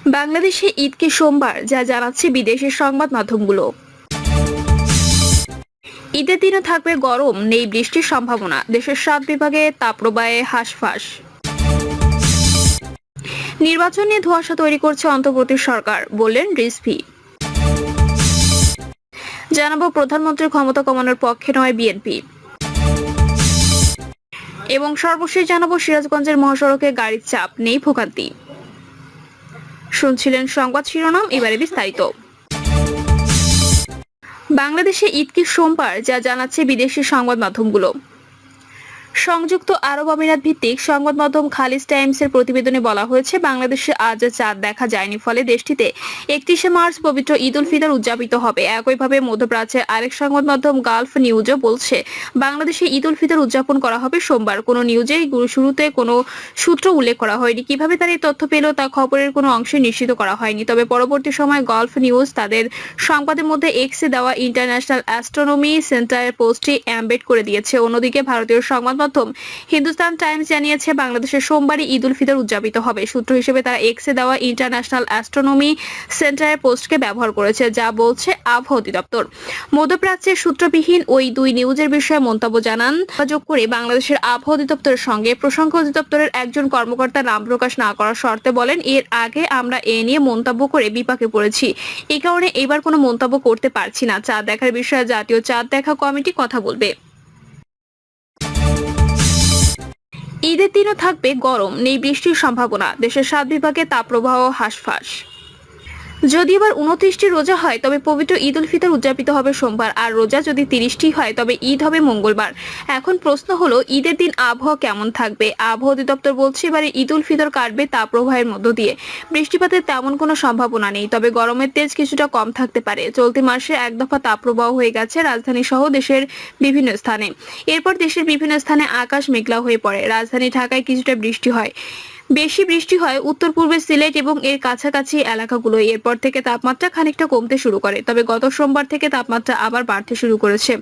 বাংলাদেশে ঈদকে সোমবার, যা জানাচ্ছে বিদেশের সংবাদ মাধ্যমগুলো। ঈদের দিনে থাকবে গরম, নেই বৃষ্টির সম্ভাবনা, দেশের 7 বিভাগে তাপপ্রবাহে হাঁসফাঁস। নির্বাচন নিয়ে ধোঁয়াশা তৈরি করছে অন্তর্বর্তী সরকার, বললেন রিজভী। জানাবো প্রধানমন্ত্রীর ক্ষমতা কমানোর পক্ষে নয় বিএনপি। এবং সর্বশেষ জানাবো সিরাজগঞ্জের মহাসড়কে গাড়ির চাপ, নেই ভোগান্তি। শুনছিলেন সংবাদ শিরোনাম, এবারে বিস্তারিত। বাংলাদেশে ঈদকে সোমবার, যা জানাচ্ছে বিদেশি সংবাদ মাধ্যমগুলো। সংযুক্ত আরব আমিরাত ভিত্তিক সংবাদ মাধ্যম খালিজ টাইমসের প্রতিবেদনে বলা হয়েছে, বাংলাদেশে আজ চাঁদ দেখা যায়নি, ফলে দেশটিতে 31শে মার্চ পবিত্র ঈদ উল ফিতর উদযাপিত হবে। একইভাবে মধ্যপ্রাচ্যের আরেক সংবাদ মাধ্যম গালফ নিউজও বলছে, বাংলাদেশে ঈদ উল ফিতর উদযাপন করা হবে সোমবার। কোনো নিউজেই শুরুতে কোনো সূত্র উল্লেখ করা হয়নি। কিভাবে তারা এই তথ্য পেল তা খবরের কোনো অংশে নিশ্চিত করা হয়নি। তবে পরবর্তী সময় গালফ নিউজ তাদের সংবাদের মধ্যে এক্সে দেওয়া ইন্টারন্যাশনাল অ্যাস্ট্রোনমি সেন্টারের পোস্টটি এমবেড করে দিয়েছে। অন্যদিকে ভারতীয় সংবাদ মাধ্যম হিন্দুস্তান টাইমস জানিয়েছে, বাংলাদেশের সোমবারই ঈদ উল ফিতর উদযাপিত হবে। সূত্র হিসেবে তারা এক্সে দেওয়া ইন্টারন্যাশনাল অ্যাস্ট্রোনমি সেন্টারের পোস্টকে ব্যবহার করেছে, যা বলছে আবহাওয়া অধিদপ্তর। মধ্যপ্রাচ্যের সূত্রবিহীন ওই দুই নিউজের বিষয়ে মন্তব্য জানান যোগ করে বাংলাদেশের আবহাওয়া অধিদপ্তরের সঙ্গে প্রসঙ্গ অধিদপ্তরের একজন কর্মকর্তা নাম প্রকাশ না করার শর্তে বলেন, এর আগে আমরা এ নিয়ে মন্তব্য করে বিপাকে পড়েছি। এই কারণে এবার কোনো মন্তব্য করতে পারছি না। চাঁদ দেখার বিষয়ে জাতীয় চাঁদ দেখা কমিটি কথা বলবে। ঈদের দিনও থাকবে গরম, নেই বৃষ্টির সম্ভাবনা, দেশের 7 বিভাগে তাপপ্রবাহ হাঁসফাঁস। যদি এবার 29টি রোজা হয়, তবে পবিত্র ঈদ উল ফিতর উদযাপিত হবে সোমবার, আর রোজা যদি 30টি হয়, তবে ঈদ হবে মঙ্গলবার। এখন প্রশ্ন হলো, ঈদের দিন আবহাওয়া কেমন থাকবে? আবহাওয়া অধিদপ্তর বলছে, এবারে ঈদ উল ফিতর কাটবে তাপপ্রবাহের মধ্য দিয়ে। বৃষ্টিপাতের তেমন কোনো সম্ভাবনা নেই, তবে গরমের তেজ কিছুটা কম থাকতে পারে। চলতি মাসে এক দফা তাপপ্রবাহ হয়ে গেছে রাজধানী সহ দেশের বিভিন্ন স্থানে। এরপর দেশের বিভিন্ন স্থানে আকাশ মেঘলা হয়ে পড়ে। রাজধানী ঢাকায় কিছুটা বৃষ্টি হয়। বেশি বৃষ্টি হয় উত্তর পূর্বে সিলেট এবং এর কাছাকাছি এলাকাগুলোয়। এরপর থেকে তাপমাত্রা খানিকটা কমতে শুরু করে, তবে গত সোমবার থেকে তাপমাত্রা আবার বাড়তে শুরু করেছে।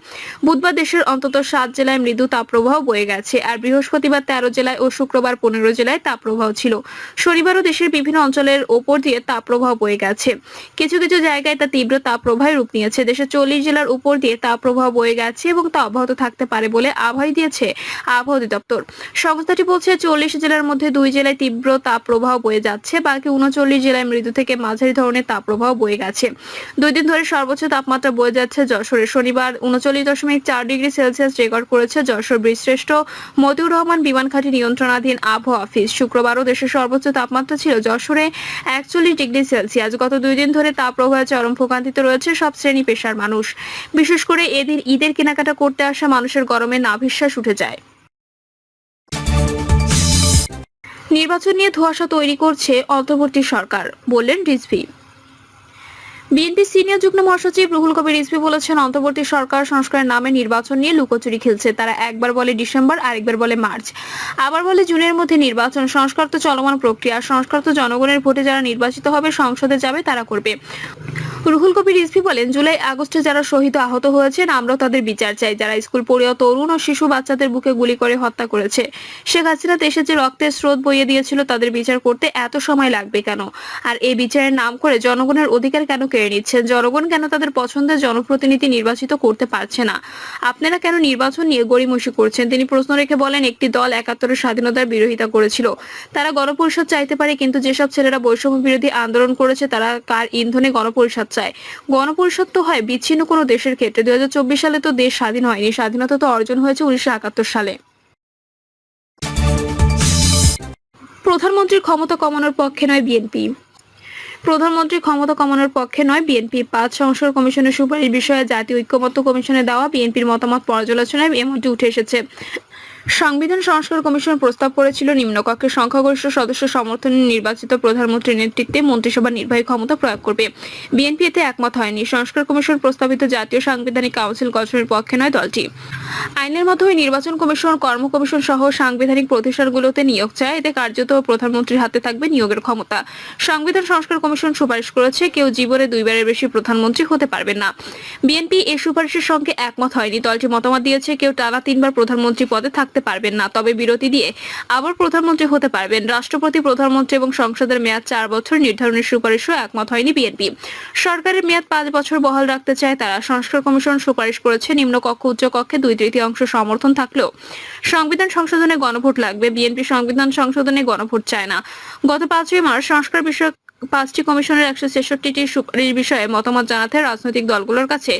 বুধবার দেশের অন্তত 7 জেলায় মৃদু তাপপ্রবাহ বয়ে গেছে, আর বৃহস্পতিবার 13 জেলায় ও শুক্রবার 15 জেলায় তাপপ্রবাহ ছিল। শনিবারও দেশের বিভিন্ন অঞ্চলের ওপর দিয়ে তাপপ্রবাহ বয়ে গেছে। কিছু কিছু জায়গায় তা তীব্র তাপপ্রবাহের রূপ নিয়েছে। দেশের 40 জেলার উপর দিয়ে তাপপ্রবাহ বয়ে গেছে এবং তা অব্যাহত থাকতে পারে বলে আভাস দিয়েছে আবহাওয়া অধিদপ্তর। সংস্থাটি বলছে, 40 জেলার মধ্যে 2 জেলায় তীব্র তাপপ্রবাহ বয়ে যাচ্ছে, বাকি 39 জেলায় মৃদু থেকে মাঝারি ধরনের তাপপ্রবাহ বয়ে গেছে। 2 দিন ধরে সর্বোচ্চ তাপমাত্রা বয়ে যাচ্ছে যশোরে। শনিবার 39.4 ডিগ্রি সেলসিয়াস রেকর্ড করেছে যশোর বীরশ্রেষ্ঠ মতিউর রহমান বিমানঘাঁটি নিয়ন্ত্রণাধীন আবহাওয়া অফিস। শুক্রবারও দেশের সর্বোচ্চ তাপমাত্রা ছিল যশোরে 41 ডিগ্রি সেলসিয়াস। গত 2 দিন ধরে তাপপ্রবাহে চরম ভোগান্তিতে রয়েছে সব শ্রেণী পেশার মানুষ। বিশেষ করে এদিন ঈদের কেনাকাটা করতে আসা মানুষের গরমে নাভিশ্বাস উঠে যায়। নির্বাচন নিয়ে ধোঁয়াশা তৈরি করছে অন্তর্বর্তী সরকার, বললেন রিজভী। বিএনপি সিনিয়র যুগ্ম মহাসচিব রুহুল কবির রিজভী বলেছেন, অন্তর্বর্তী সরকার সংস্কারের নামে নির্বাচন নিয়ে লুকোচুরি খেলছে। তারা একবার বলে ডিসেম্বর, আরেকবার বলে মার্চ, আবার বলে জুনের মধ্যে নির্বাচন। সংস্কার তো চলমান প্রক্রিয়া। সংস্কার তো জনগণের ভোটে যারা নির্বাচিত হবে, সংসদে যাবে, তারা করবে। রুহুল কবির রিজভী বলেন, জুলাই আগস্টে যারা শহীদ আহত হয়েছেন, আমরাও তাদের বিচার চাই। যারা স্কুল পড়ুয়া তরুণ ও শিশু বাচ্চাদের বুকে গুলি করে হত্যা করেছে, শেখ হাসিনা দেশে যে রক্তের স্রোত বইয়ে দিয়েছিল, তাদের বিচার করতে এত সময় লাগবে কেন? আর এই বিচারের নাম করে জনগণের অধিকার কেন কেড়ে নিচ্ছেন? জনগণ কেন তাদের পছন্দের জনপ্রতিনিধি নির্বাচিত করতে পারছে না? আপনারা কেন নির্বাচন নিয়ে গড়িমসি করছেন? তিনি প্রশ্ন রেখে বলেন, একটি দল 71-এর স্বাধীনতার বিরোধিতা করেছিল, তারা গণপরিষদ চাইতে পারে, কিন্তু যেসব ছেলেরা বৈষম্য বিরোধী আন্দোলন করেছে, তারা কার ইন্ধনে গণপরিষদ চায়? গণপরিষদ তো হয় বিচ্ছিন্ন কোনো দেশের ক্ষেত্রে। 2024 সালে তো দেশ স্বাধীন হয়নি, স্বাধীনতা তো অর্জন হয়েছে 1971 সালে। প্রধানমন্ত্রীর ক্ষমতা কমানোর পক্ষে নয় বিএনপি। প্রধানমন্ত্রীর ক্ষমতা কমানোর পক্ষে নয় বিএনপি। 5 সংস্কার কমিশনের সুপারিশ বিষয়ে জাতীয় ঐক্যমত্য কমিশনে দেওয়া বিএনপির মতামত পর্যালোচনায় এমনটি উঠে এসেছে। সংবিধান সংস্কার কমিশন প্রস্তাব করেছিল, নিম্নকক্ষের সংখ্যাগরিষ্ঠ সদস্য সমর্থনে নির্বাচিত প্রধানমন্ত্রীর নেতৃত্বে মন্ত্রিসভার নির্বাহী ক্ষমতা প্রয়োগ করবে। বিএনপি এতে একমত হয়নি। সংস্কার কমিশন প্রস্তাবিত জাতীয় সাংবিধানিক কাউন্সিল গঠনের পক্ষে নয় দলটি। আইনের মাধ্যমে নির্বাচন কমিশন, কর্ম কমিশন সহ সাংবিধানিক প্রতিষ্ঠানগুলোতে নিয়োগ চায়। এতে কার্যত প্রধানমন্ত্রীর হাতে থাকবে নিয়োগের ক্ষমতা। সংবিধান সংস্কার কমিশন সুপারিশ করেছে, কেউ জীবনে 2 বারের বেশি প্রধানমন্ত্রী হতে পারবেন না। বিএনপি এই সুপারিশের সঙ্গে একমত হয়নি। দলটি মতামত দিয়েছে, কেউ টানা 3 বার প্রধানমন্ত্রী পদে থাকতে থাকতে পারবেন না, তবে বিরতি দিয়ে আবার প্রধানমন্ত্রী হতে পারবেন। রাষ্ট্রপতি, প্রধানমন্ত্রী এবং সংসদের মেয়াদ 4 বছর নির্ধারণের সুপারিশও একমত হয়নি বিএনপি। সরকারের মেয়াদ 5 বছর বহাল রাখতে চায় তারা। সংস্কার কমিশন সুপারিশ করেছে নিম্নকক্ষ উচ্চ কক্ষে 2/3 সমর্থন থাকলেও সংবিধান সংশোধনে গণভোট লাগবে। বিএনপি সংবিধান সংশোধনে গণভোট চায় না। গত 5ই মার্চ সংস্কার বিষয়ক 5টি কমিশনের 166টি সুপারিশ বিষয়ে মতামত জানাতে রাজনৈতিক দলগুলোর কাছে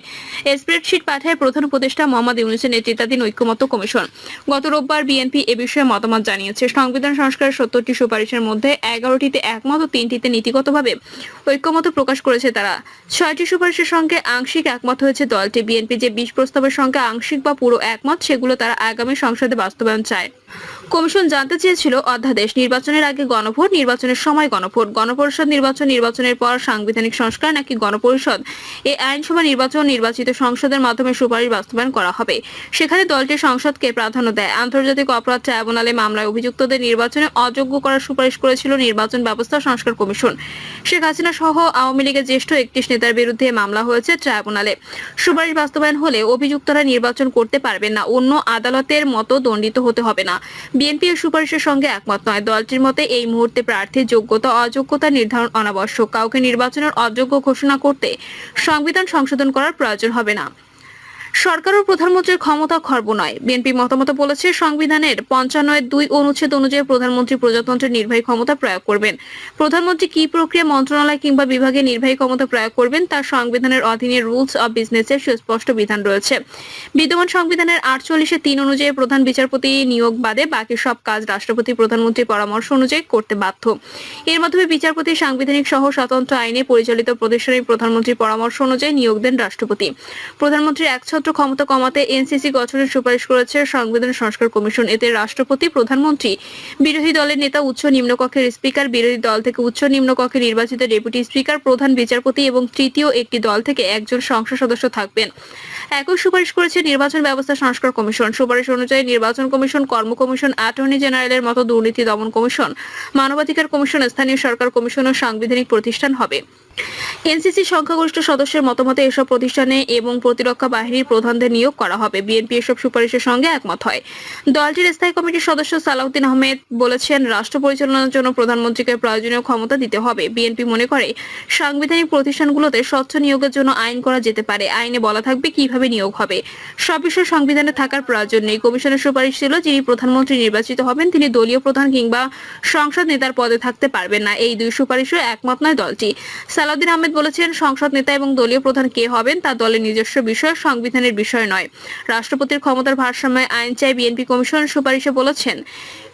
স্প্রেডশিট পাঠায় প্রধান উপদেষ্টা মোহাম্মদ ইউনূসের নেতৃত্বাধীন ঐক্যমত্য কমিশন। গত রোববার বিএনপি এ বিষয়ে মতামত জানিয়েছে। সংবিধান সংস্কারের 70টি সুপারিশের মধ্যে 11টিতে একমত ও 3টিতে নীতিগতভাবে ঐক্যমত প্রকাশ করেছে তারা। 6টি সুপারিশের সঙ্গে আংশিক একমত হয়েছে দলটি। বিএনপি যে 20 প্রস্তাবের সঙ্গে আংশিক বা পুরো একমত, সেগুলো তারা আগামী সংসদে বাস্তবায়ন চায়। কমিশন জানতে চেয়েছিল অধ্যাদেশ, নির্বাচনের আগে গণভোট, নির্বাচনের সময় গণভোট, গণপরিষদ নির্বাচন, নির্বাচনের পর সাংবিধানিক সংস্কার নাকি গণপরিষদ এই আইনসভা নির্বাচন, নির্বাচিত সংসদের মাধ্যমে সুপারিশ বাস্তবায়ন করা হবে। সেখানে দলটি সংসদকে প্রাধান্য দেয়। আন্তর্জাতিক অপরাধ ট্রাইব্যুনালে মামলায় অভিযুক্তদের নির্বাচনে অযোগ্য করার সুপারিশ করেছিল নির্বাচন ব্যবস্থা সংস্কার কমিশন। শেখ হাসিনা সহ আওয়ামী লীগের জ্যেষ্ঠ 31 নেতার বিরুদ্ধে মামলা হয়েছে ট্রাইব্যুনালে। সুপারিশ বাস্তবায়ন হলে অভিযুক্তরা নির্বাচন করতে পারবেন না, অন্য আদালতের মতো দণ্ডিত হতে হবে না। বিএনপি এর সুপারিশের সঙ্গে একমত নয়। দলটির মতে এই মুহূর্তে প্রার্থীর যোগ্যতা অযোগ্যতা নির্ধারণ অনাবশ্যক। কাউকে নির্বাচনের অযোগ্য ঘোষণা করতে সংবিধান সংশোধন করার প্রয়োজন হবে না। সরকার ও প্রধানমন্ত্রীর ক্ষমতা খর্ব নয়। বিএনপি মতামত বলেছে, সংবিধানের 55(2) অনুচ্ছেদ অনুযায়ী প্রধানমন্ত্রী প্রজাতন্ত্রের নির্বাহী ক্ষমতা প্রয়োগ করবেন। প্রধানমন্ত্রী কি প্রক্রিয়া, মন্ত্রণালয় কিংবা বিভাগে নির্বাহী ক্ষমতা প্রয়োগ করবেন তার সংবিধানের অধীনে রুলস অব বিজনেসের সুস্পষ্ট বিধান রয়েছে। বিদ্যমান সংবিধানের 48(3) অনুযায়ী প্রধান বিচারপতি নিয়োগ বাদে বাকি সব কাজ রাষ্ট্রপতি প্রধানমন্ত্রীর পরামর্শ অনুযায়ী করতে বাধ্য। এর মাধ্যমে বিচারপতি সাংবিধানিক সহ স্বতন্ত্র আইনে পরিচালিত প্রতিষ্ঠানের প্রধানমন্ত্রীর পরামর্শ অনুযায়ী নিয়োগ দেন রাষ্ট্রপতি। প্রধানমন্ত্রীর একছত্র ক্ষমতা কমাতে এনসিসি গঠনের সুপারিশ করেছে সংবিধান সংস্কার কমিশন। এতে রাষ্ট্রপতি, প্রধানমন্ত্রী, বিরোধী দলের নেতা, উচ্চ নিম্নকক্ষের স্পিকার, বিরোধী দল থেকে উচ্চ নিম্নকক্ষে নির্বাচিত ডেপুটি স্পিকার, প্রধান বিচারপতি এবং তৃতীয় একটি দল থেকে একজন সংসদ সদস্য থাকবেন। একই সুপারিশ করেছে নির্বাচন ব্যবস্থা সংস্কার কমিশন। সুপারিশ অনুযায়ী নির্বাচন কমিশন, কর্ম কমিশন, অ্যাটর্নি জেনারেলের মতো দুর্নীতি দমন কমিশন, মানবাধিকার কমিশন, স্থানীয় সরকার কমিশন ও সাংবিধানিক প্রতিষ্ঠান হবে। এনসিসি সংখ্যাগরিষ্ঠ সদস্যের মতামতে এসব প্রতিষ্ঠানে এবং প্রতিরক্ষা বাহিনীর প্রধানদের নিয়োগ করা হবে। বিএনপি এসব সুপারিশের সঙ্গে একমত হয়। দলটির স্থায়ী কমিটির সদস্য সালাউদ্দিন আহমেদ বলেছেন, রাষ্ট্র পরিচালনার জন্য প্রধানমন্ত্রীকে প্রয়োজনীয় ক্ষমতা দিতে হবে। বিএনপি মনে করে সাংবিধানিক প্রতিষ্ঠানগুলোতে স্বচ্ছ নিয়োগের জন্য আইন করা যেতে পারে। আইনে বলা থাকবে কিভাবে নিয়োগ হবে। সব বিষয় সংবিধানে থাকার প্রয়োজন নেই। কমিশনের সুপারিশ ছিল, যিনি প্রধানমন্ত্রী নির্বাচিত হবেন তিনি দলীয় প্রধান কিংবা সংসদ নেতার পদে থাকতে পারবেন না। এই দুই সুপারিশও একমত নয় দলটি। সালাউদ্দিন আহমেদ বলেছেন, সংসদ নেতা এবং দলীয় প্রধান কে হবেন তা দলের নিজস্ব বিষয়, সংবিধানের বিষয় নয়। রাষ্ট্রপতির ক্ষমতার ভারসাম্যে আইন চাই বিএনপি। কমিশন সুপারিশে বলেছেন,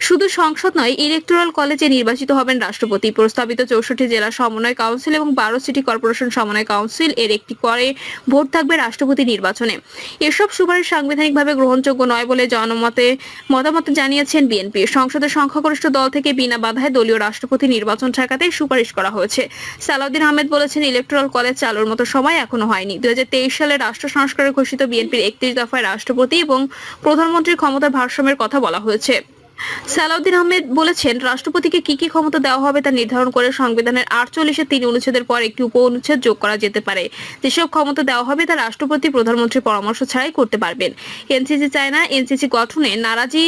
শুধু সংসদ নয়, ইলেকটোরাল কলেজে নির্বাচিত হবেন রাষ্ট্রপতি। প্রস্তাবিত 64 জেলা সমন্বয় কাউন্সিল এবং 12 সিটি কর্পোরেশন সমন্বয় কাউন্সিল এর একটি করে ভোট থাকবে রাষ্ট্রপতি নির্বাচনে। এসব সুপারিশ সাংবিধানিকভাবে গ্রহণযোগ্য নয় বলে জনমতে মতামত জানিয়েছেন বিএনপি। সংসদের সংখ্যাগরিষ্ঠ দল থেকে বিনা বাধায় দলীয় রাষ্ট্রপতি নির্বাচন ঠেকাতে সুপারিশ করা হয়েছে। সালাউদ্দিন আহমেদ বলেছেন, ইলেকটোরাল কলেজ চালুর মতো সময় এখনো হয়নি। 2023 সালে রাষ্ট্র সংস্কারে ঘোষিত বিএনপির 31 দফায় রাষ্ট্রপতি এবং প্রধানমন্ত্রীর ক্ষমতার ভারসাম্যের কথা বলা হয়েছে। সালাউদ্দিন আহমেদ বলেছেন, রাষ্ট্রপতিকে কি কি ক্ষমতা দেওয়া হবে তা নির্ধারণ করে সংবিধানের 48(3) অনুচ্ছেদের পর একটি উপ অনুচ্ছেদ যোগ করা যেতে পারে। যেসব ক্ষমতা দেওয়া হবে তা রাষ্ট্রপতি প্রধানমন্ত্রীর পরামর্শ ছাড়াই করতে পারবেন। এনসিসি চায় না। এনসিসি গঠনে নারাজি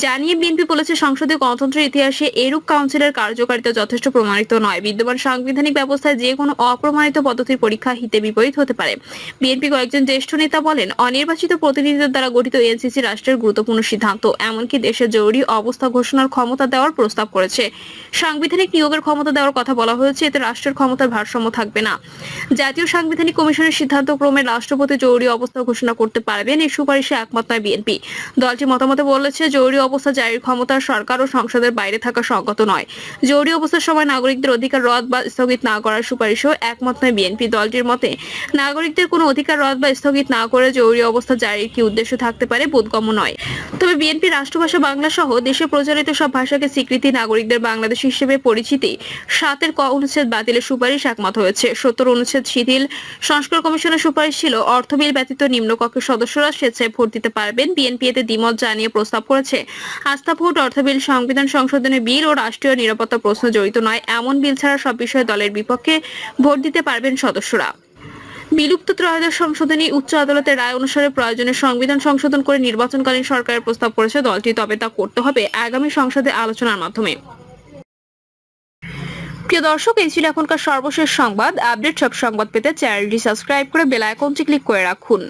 জানিয়ে বিএনপি বলেছে, সংসদীয় গণতন্ত্রের ইতিহাসে এরূপ কাউন্সিলের কার্যকারিতা যথেষ্ট প্রমাণিত নয়। বিদ্যমান সাংবিধানিক ব্যবস্থায় যে কোনো অপ্রমাণিত পদ্ধতির পরীক্ষা হিতে বিপরীত হতে পারে। বিএনপি কয়েকজন জ্যেষ্ঠ নেতা বলেন, অনির্বাচিত প্রতিনিধিদের দ্বারা গঠিত এনসিসি রাষ্ট্রের গুরুত্বপূর্ণ সিদ্ধান্ত, এমনকি দেশের জরুরি অবস্থা ঘোষণার ক্ষমতা দেওয়ার প্রস্তাব করেছে। সাংবিধানিক নিয়োগের ক্ষমতা দেওয়ার কথা বলা হয়েছে। এতে রাষ্ট্রের ক্ষমতার ভারসাম্য থাকবে না। জাতীয় সাংবিধানিক কমিশনের সিদ্ধান্ত ক্রমে রাষ্ট্রপতি জরুরি অবস্থা ঘোষণা করতে পারবেন। এই সুপারিশে একমত নয় বিএনপি। দলটি মতামতে বলেছে, জরুরি অবস্থা জারির ক্ষমতা সরকার ও সংসদের বাইরে থাকা সঙ্গত নয়। জরুরি অবস্থার সময় নাগরিকদের অধিকার রদ বা স্থগিত না করার সুপারিশেও একমত নয় বিএনপি। দলটির মতে, নাগরিকদের কোনো অধিকার রদ বা স্থগিত না করে জরুরি অবস্থা জারির কি উদ্দেশ্য থাকতে পারে ববোধগম্য নয়। তবে বিএনপি রাষ্ট্রভাষা বাংলা সহ দেশে প্রচলিত সব ভাষাকে স্বীকৃতি, নাগরিকদের বাংলাদেশ হিসেবে পরিচিতি, 7 ক অনুচ্ছেদ বাতিলের সুপারিশ একমত হয়েছে। 70 অনুচ্ছেদ শিথিল। সংস্কার কমিশনের সুপারিশ ছিল, অর্থবিল ব্যতীত নিম্নকক্ষের সদস্যরা স্বেচ্ছায় ভোট দিতে পারবেন। বিএনপি এতে দ্বিমত জানিয়ে প্রস্তাব করেছে, আস্থা ভোট, অর্থবিল, সংবিধান সংশোধনের বিল ও রাষ্ট্রীয় নিরাপত্তা প্রশ্ন জড়িত নয় এমন বিল ছাড়া সব বিষয়ে দলের বিপক্ষে ভোট দিতে পারবেন সদস্যরা। বিলুপ্ত ত্রয়োদশ সংশোধনী উচ্চ আদালতের রায় অনুসারে প্রয়োজনে সংবিধান সংশোধন করে নির্বাচনকালীন সরকারের প্রস্তাব করেছে দলটি, তবে তা করতে হবে আগামী সংসদে আলোচনার মাধ্যমে। প্রিয় দর্শক, এই ছিল এখনকার সর্বশেষ সংবাদ। আপডেট সব সংবাদ পেতে চ্যানেলটি সাবস্ক্রাইব করে বেল আইকনটি ক্লিক করে রাখুন।